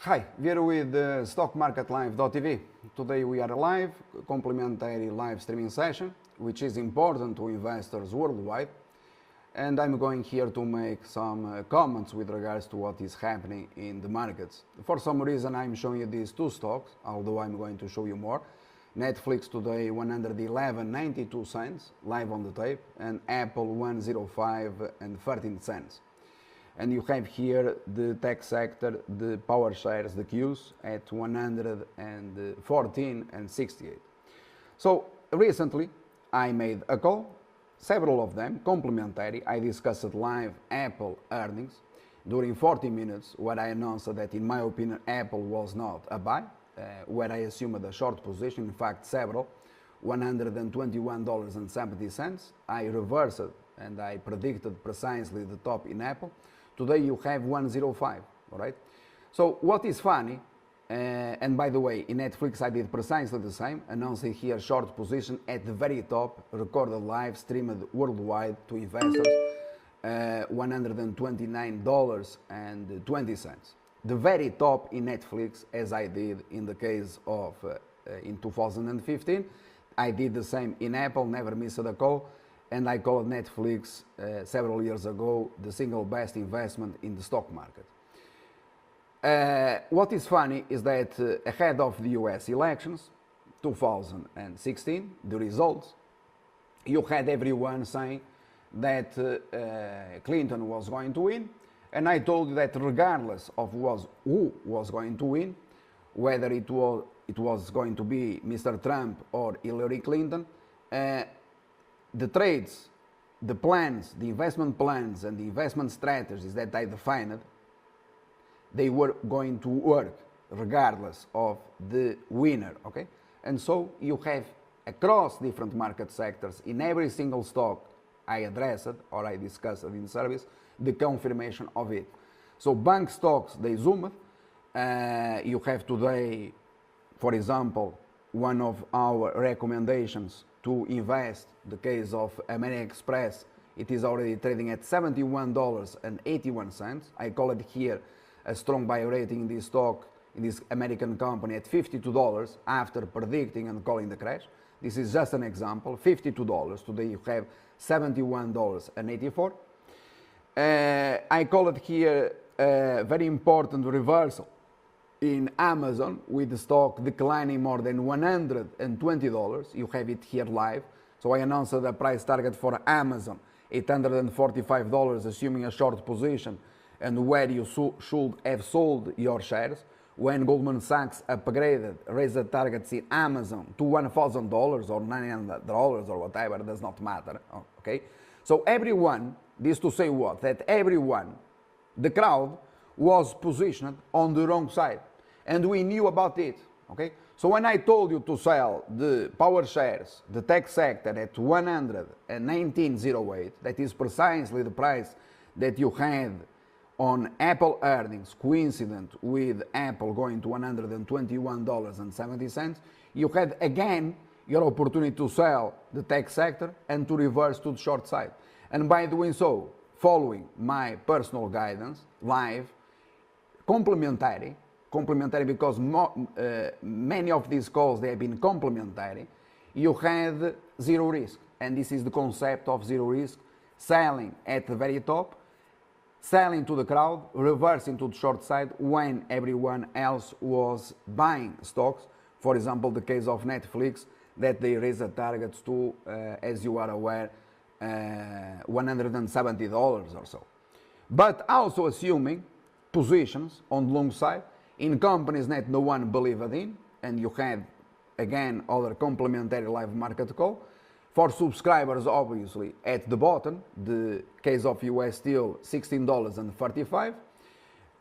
Hi, Vieira with stockmarketlive.tv. Today we are live, complimentary live streaming session, which is important to investors worldwide. And I'm going here to make some comments with regards to what is happening in the markets. For some reason I'm showing you these two stocks, although I'm going to show you more. Netflix today 111.92 cents, live on the tape, and Apple 105 and 13 cents. And you have here the tech sector, the power shares, the Qs at 114 and 68. So recently I made a call, several of them complementary. I discussed live Apple earnings during 40 minutes where I announced that in my opinion Apple was not a buy, where I assumed a short position, in fact several, $121.70. I reversed and I predicted precisely the top in Apple. Today you have 105, all right? So what is funny, and by the way, in Netflix I did precisely the same, announcing here short position at the very top, recorded live, streamed worldwide to investors, $129.20. The very top in Netflix, as I did in the case of in 2015. I did the same in Apple, never missed a call. And I called Netflix several years ago the single best investment in the stock market. What is funny is that ahead of the US elections, 2016, the results, you had everyone saying that Clinton was going to win, and I told you that regardless of who was going to win, whether it was going to be Mr. Trump or Hillary Clinton, the trades, the plans, the investment plans and the investment strategies that I defined, they were going to work regardless of the winner, okay? And so you have across different market sectors, in every single stock I addressed or I discussed in service, the confirmation of it. So bank stocks, they zoomed. You have today, for example, one of our recommendations to invest, the case of American Express, it is already trading at $71.81. I call it here a strong buy rating in this stock, in this American company at $52 after predicting and calling the crash. This is just an example, $52. Today you have $71.84. I call it here a very important reversal in Amazon, with the stock declining more than $120. You have it here live. So I announced the price target for Amazon, $845, assuming a short position, and where you should have sold your shares. When Goldman Sachs upgraded, raised the targets in Amazon to $1,000 or $900 or whatever, it does not matter, okay? So everyone, this to say what? That everyone, the crowd, was positioned on the wrong side, and we knew about it, okay? So when I told you to sell the power shares, the tech sector at 119.08, that is precisely the price that you had on Apple earnings, coincident with Apple going to $121.70, you had again your opportunity to sell the tech sector and to reverse to the short side. And by doing so, following my personal guidance, live, complementary because many of these calls, they have been complementary, you had zero risk. And this is the concept of zero risk, selling at the very top, selling to the crowd, reversing to the short side when everyone else was buying stocks. For example, the case of Netflix, that they raised the targets to, as you are aware, $170 or so. But also assuming positions on the long side in companies that no one believed in, and you had, again, other complementary live market call. For subscribers, obviously, at the bottom, the case of US Steel, $16.35,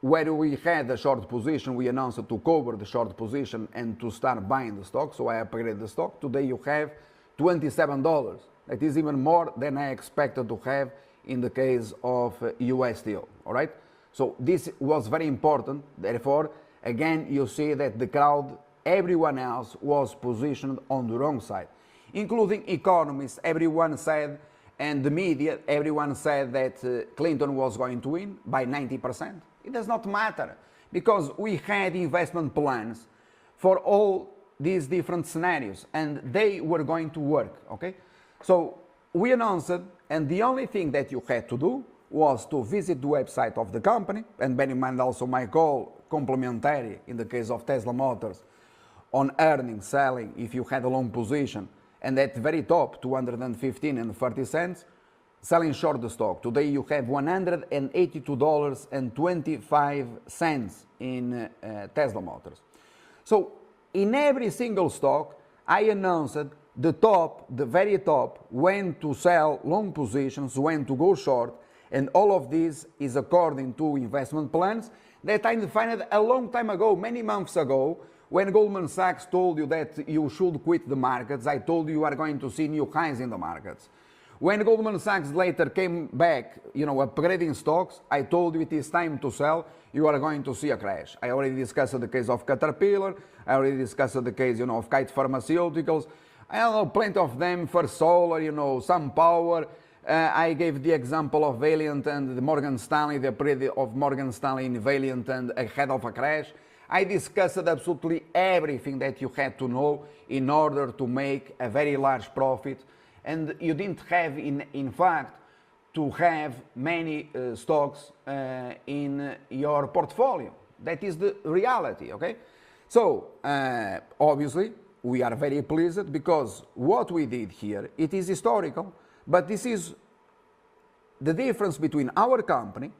where we had a short position, we announced to cover the short position and to start buying the stock, so I upgraded the stock. Today you have $27. That is even more than I expected to have in the case of US Steel, all right? So this was very important, therefore, again, you see that the crowd, everyone else was positioned on the wrong side, including economists. Everyone said, and the media, everyone said that Clinton was going to win by 90%. It does not matter. because we had investment plans for all these different scenarios and they were going to work, okay? So we announced it, and the only thing that you had to do was to visit the website of the company, and bear in mind also my call complementary in the case of Tesla Motors on earning, selling, if you had a long position, and at the very top, 215 and 30 cents, selling short the stock. Today you have $182.25 in Tesla Motors. So in every single stock, I announced the top, the very top, when to sell long positions, when to go short, and all of this is according to investment plans that I defined a long time ago, many months ago, when Goldman Sachs told you that you should quit the markets. I told you are going to see new highs in the markets. When Goldman Sachs later came back, upgrading stocks, I told you it is time to sell, you are going to see a crash. I already discussed the case of Caterpillar, I already discussed the case, of Kite Pharmaceuticals. I don't know, plenty of them for solar, some power. I gave the example of Valiant and the Morgan Stanley, the period of Morgan Stanley in Valiant and ahead of a crash. I discussed absolutely everything that you had to know in order to make a very large profit. And you didn't have, in fact, to have many stocks in your portfolio. That is the reality, okay? So, obviously, we are very pleased because what we did here, it is historical, but this is the difference between our company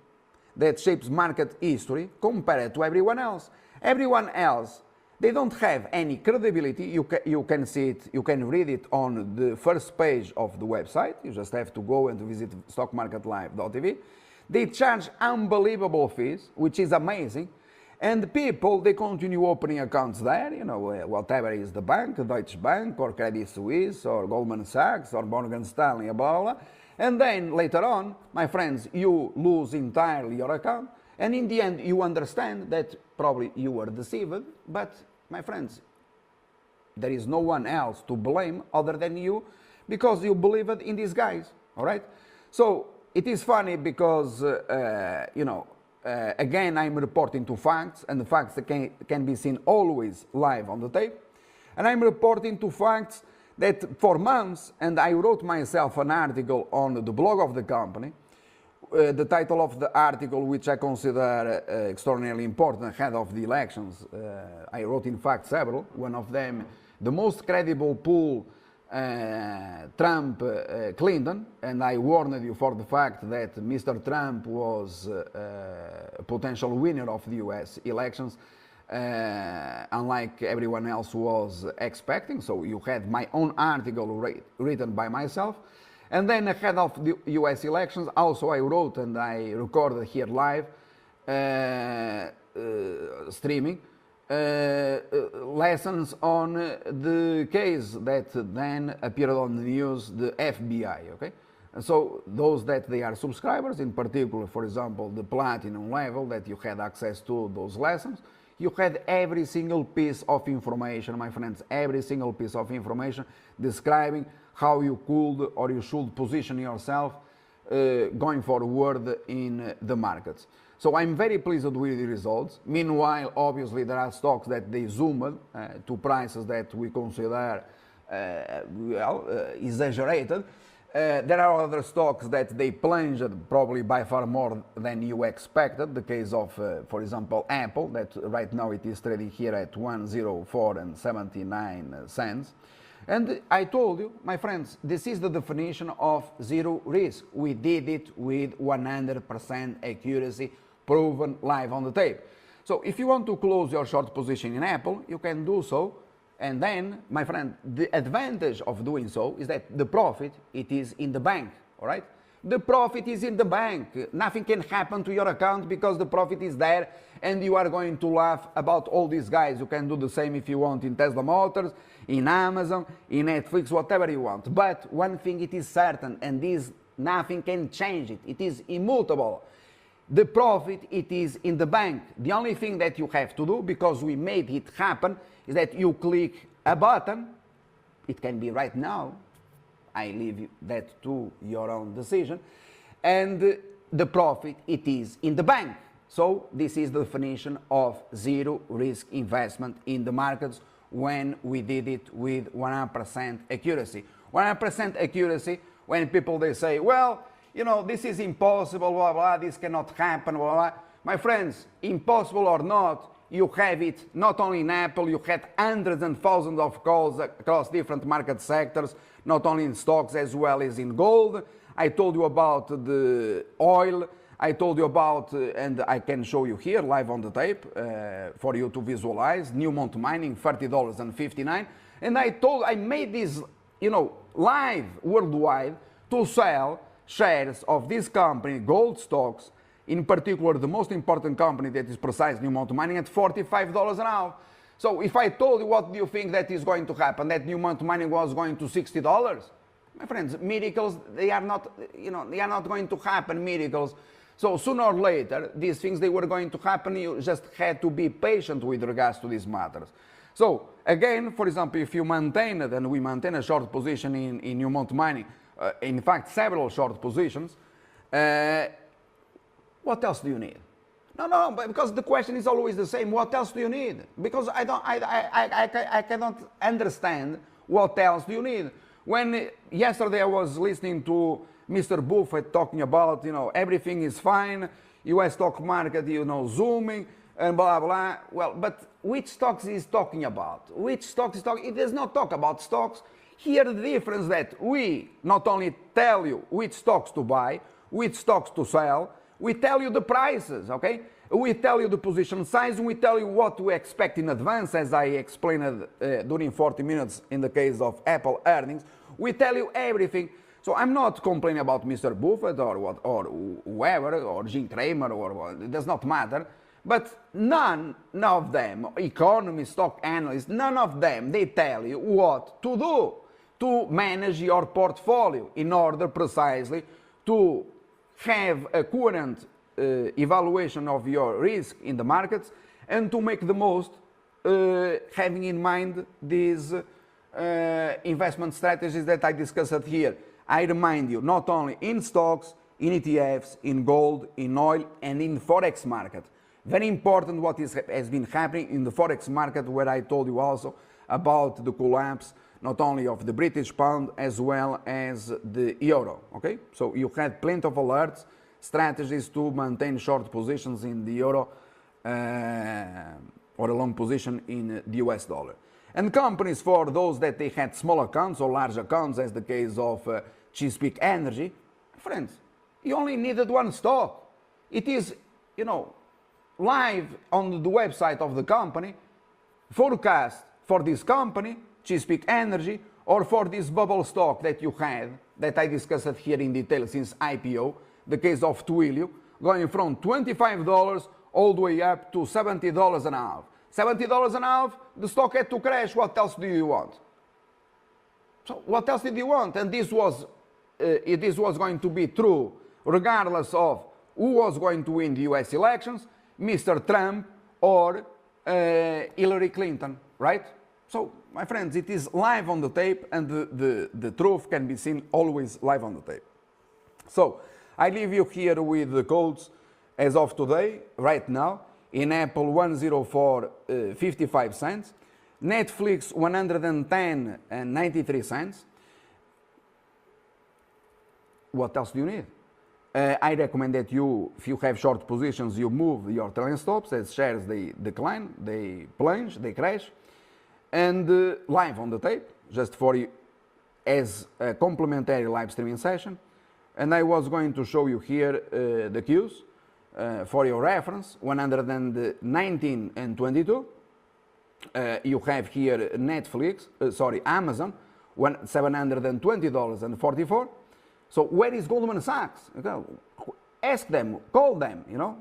that shapes market history compared to everyone else. Everyone else, they don't have any credibility. You can see it, you can read it on the first page of the website. You just have to go and visit stockmarketlive.tv. They charge unbelievable fees, which is amazing. And people, they continue opening accounts there, whatever is the bank, Deutsche Bank, or Credit Suisse, or Goldman Sachs, or Morgan Stanley, blah, blah. And then later on, my friends, you lose entirely your account. And in the end, you understand that probably you were deceived, but my friends, there is no one else to blame other than you because you believed in these guys, all right? So it is funny because, again, I'm reporting to facts, and the facts can be seen always live on the tape. And I'm reporting to facts that for months, and I wrote myself an article on the blog of the company. The title of the article, which I consider extraordinarily important ahead of the elections, I wrote in fact several. One of them, the most credible poll, Trump-Clinton, and I warned you for the fact that Mr. Trump was a potential winner of the US elections, unlike everyone else was expecting. So you had my own article written by myself. And then ahead of the US elections, also I wrote and I recorded here live, streaming, lessons on the case that then appeared on the news, the FBI, okay? And so those that they are subscribers, in particular, for example, the platinum level that you had access to those lessons, you had every single piece of information, my friends, every single piece of information describing how you could or you should position yourself going forward in the markets. So I'm very pleased with the results. Meanwhile, obviously, there are stocks that they zoomed to prices that we consider exaggerated. There are other stocks that they plunged probably by far more than you expected. The case of, for example, Apple, that right now it is trading here at 104.79 cents. And I told you, my friends, this is the definition of zero risk. We did it with 100% accuracy, proven live on the tape. So if you want to close your short position in Apple, you can do so. And then, my friend, the advantage of doing so is that the profit, it is in the bank, all right? The profit is in the bank. Nothing can happen to your account because the profit is there and you are going to laugh about all these guys. You can do the same if you want in Tesla Motors, in Amazon, in Netflix, whatever you want. But one thing it is certain, and this nothing can change it. It is immutable. The profit, it is in the bank. The only thing that you have to do, because we made it happen, is that you click a button. It can be right now. I leave that to your own decision. And the profit, it is in the bank. So this is the definition of zero risk investment in the markets when we did it with 100% accuracy. 100% accuracy when people they say, well, you know, this is impossible, blah, blah, this cannot happen, blah, blah. My friends, impossible or not, you have it not only in Apple, you had hundreds and thousands of calls across different market sectors, not only in stocks as well as in gold. I told you about the oil. I told you about, and I can show you here live on the tape for you to visualize, Newmont Mining, $30.59. And I made this, you know, live worldwide to sell shares of this company, gold stocks, in particular the most important company that is precise, Newmont Mining, at $45 an hour. So if I told you what do you think that is going to happen, that Newmont Mining was going to $60, my friends, miracles, they are not, you know, they are not going to happen, miracles. So sooner or later, these things, they were going to happen. You just had to be patient with regards to these matters. So again, for example, if you maintain it, and we maintain a short position in Newmont Mining, in fact, several short positions, what else do you need? No, but because the question is always the same. What else do you need? Because I cannot understand what else do you need. When yesterday I was listening to Mr. Buffett talking about, you know, everything is fine, U.S. stock market, you know, zooming and blah, blah. Well, but which stocks is talking about? Which stocks is talking? It does not talk about stocks. Here the difference that we not only tell you which stocks to buy, which stocks to sell, we tell you the prices, okay? We tell you the position size, and we tell you what to expect in advance, as I explained during 40 minutes in the case of Apple earnings. We tell you everything. So I'm not complaining about Mr. Buffett or whoever, or Jim Cramer, or what, it does not matter. But none of them, economists, stock analysts, none of them, they tell you what to do to manage your portfolio in order precisely to have a current evaluation of your risk in the markets and to make the most, having in mind these investment strategies that I discussed here. I remind you, not only in stocks, in ETFs, in gold, in oil, and in Forex market. Very important what has been happening in the Forex market, where I told you also about the collapse not only of the British pound as well as the euro, okay? So you had plenty of alerts, strategies to maintain short positions in the euro or a long position in the US dollar. And companies, for those that they had small accounts or large accounts, as the case of Chesapeake Energy, friends, you only needed one stock. It is, you know, live on the website of the company, forecast for this company, Chesapeake Energy, or for this bubble stock that you had, that I discussed here in detail since IPO, the case of Twilio, going from $25 all the way up to $70 an hour. $70 an hour, the stock had to crash. What else do you want? So what else did you want? And this was going to be true regardless of who was going to win the US elections, Mr. Trump or Hillary Clinton, right? So, my friends, it is live on the tape, and the truth can be seen always live on the tape. So, I leave you here with the codes as of today, right now. In Apple, 104.55 cents. Netflix, 110.93 cents. What else do you need? I recommend that you, if you have short positions, you move your trailing stops, as shares they decline, they plunge, they crash. And live on the tape, just for you as a complimentary live streaming session. And I was going to show you here the cues for your reference, 119 and 22. You have here Netflix, Amazon, $720.44. So where is Goldman Sachs? Ask them, call them, you know.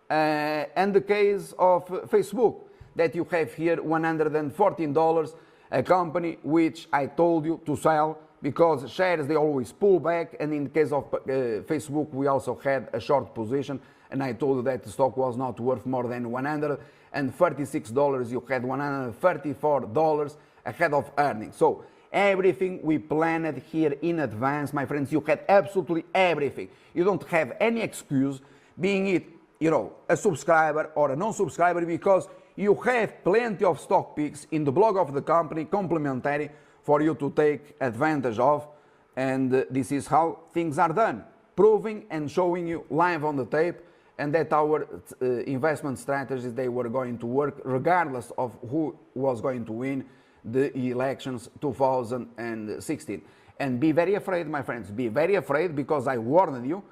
And the case of Facebook, that you have here, $114, a company which I told you to sell because shares, they always pull back. And in the case of Facebook, we also had a short position, and I told you that the stock was not worth more than $136. You had $134 ahead of earnings. So everything we planned here in advance, my friends. You had absolutely everything. You don't have any excuse, being it you know, a subscriber or a non-subscriber, because you have plenty of stock picks in the blog of the company, complementary, for you to take advantage of. And this is how things are done, proving and showing you live on the tape, and that our investment strategies, they were going to work regardless of who was going to win the elections 2016. And be very afraid, my friends, be very afraid, because I warned you,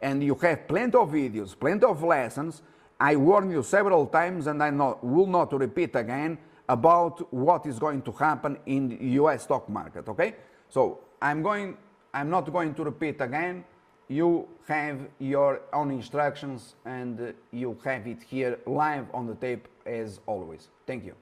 and you have plenty of videos, plenty of lessons. I warned you several times, and I will not repeat again about what is going to happen in the US stock market, okay? So I'm not going to repeat again. You have your own instructions, and you have it here live on the tape as always. Thank you.